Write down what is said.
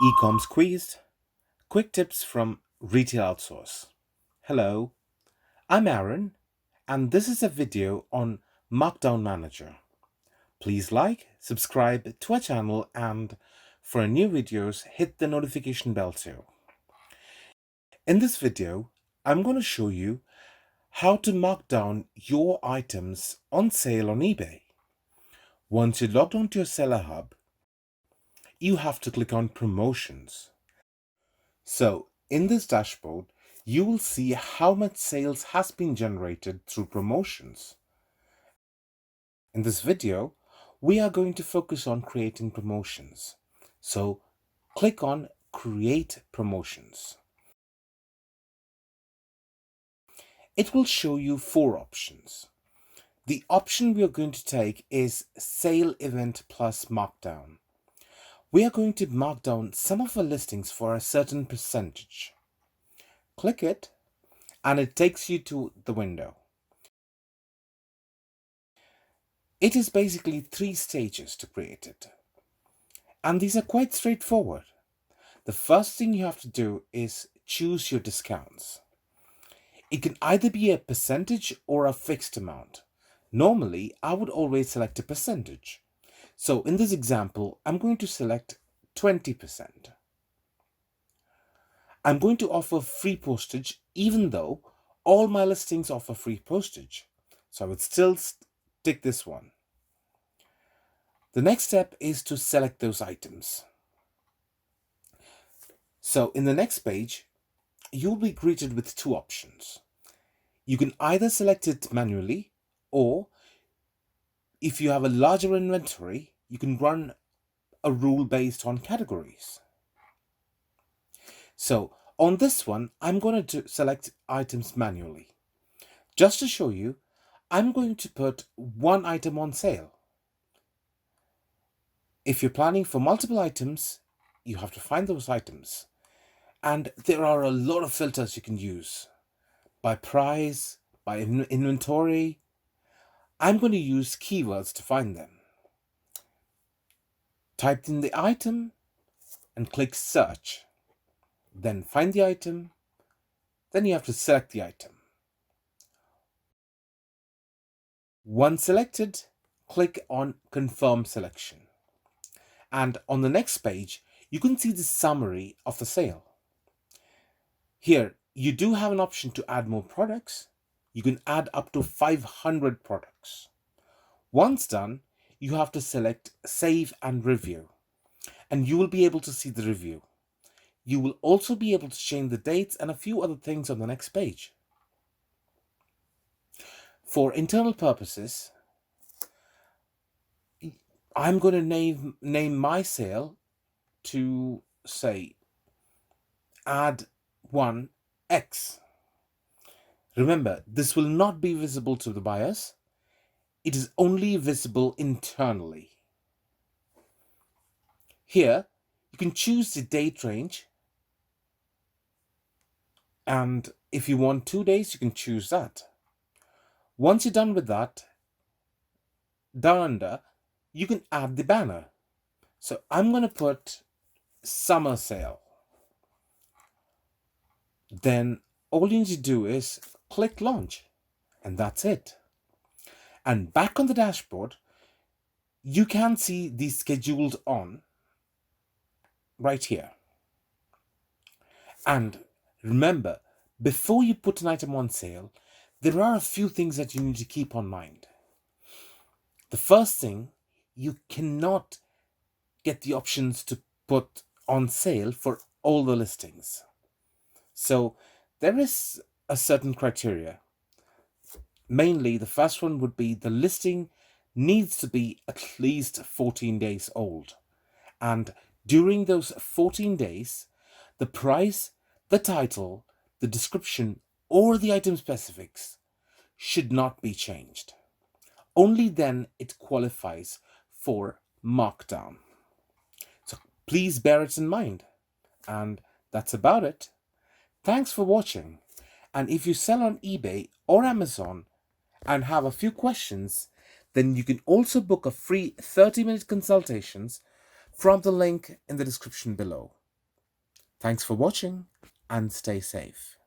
E-com squeezed. Quick tips from Retail-Outsource. Hello, I'm Aaron, and this is a video on Markdown Manager. Please like, subscribe to our channel, and for new videos, hit the notification bell too. In this video, I'm going to show you how to mark down your items on sale on eBay. Once you're logged onto your Seller Hub, you have to click on Promotions. So in this dashboard, you will see how much sales has been generated through promotions. In this video, we are going to focus on creating promotions. So click on Create Promotions. It will show you 4 options. The option we are going to take is Sale Event plus Markdown. We are going to mark down some of our listings for a certain percentage. Click it, and it takes you to the window. It is basically 3 stages to create it. And these are quite straightforward. The first thing you have to do is choose your discounts. It can either be a percentage or a fixed amount. Normally, I would always select a percentage. So in this example, I'm going to select 20%. I'm going to offer free postage even though all my listings offer free postage. So I would still tick this one. The next step is to select those items. So in the next page, you'll be greeted with 2 options. You can either select it manually, or if you have a larger inventory, you can run a rule based on categories. So on this one, I'm going to select items manually. Just to show you, I'm going to put 1 item on sale. If you're planning for multiple items, you have to find those items. And there are a lot of filters you can use. By price, by inventory. I'm going to use keywords to find them. Type in the item and click search. Then find the item. Then you have to select the item. Once selected, click on confirm selection. And on the next page, you can see the summary of the sale. Here, you do have an option to add more products. You can add up to 500 products. Once done, you have to select Save and Review, and you will be able to see the review. You will also be able to change the dates and a few other things on the next page. For internal purposes, I'm going to name my sale to, say, add 1 X. Remember, this will not be visible to the buyers. It is only visible internally. Here, you can choose the date range. And if you want 2 days, you can choose that. Once you're done with that, down under, you can add the banner. So I'm going to put summer sale. Then all you need to do is click launch, and that's it. And back on the dashboard, you can see the scheduled on right here. And remember, before you put an item on sale, there are a few things that you need to keep on mind. The first thing, you cannot get the options to put on sale for all the listings. So there is a certain criteria. Mainly, the first one would be the listing needs to be at least 14 days old. And during those 14 days, the price, the title, the description, or the item specifics should not be changed. Only then it qualifies for markdown. So please bear it in mind. And that's about it. Thanks for watching. And if you sell on eBay or Amazon and have a few questions, then you can also book a free 30-minute consultations from the link in the description below. Thanks for watching and stay safe.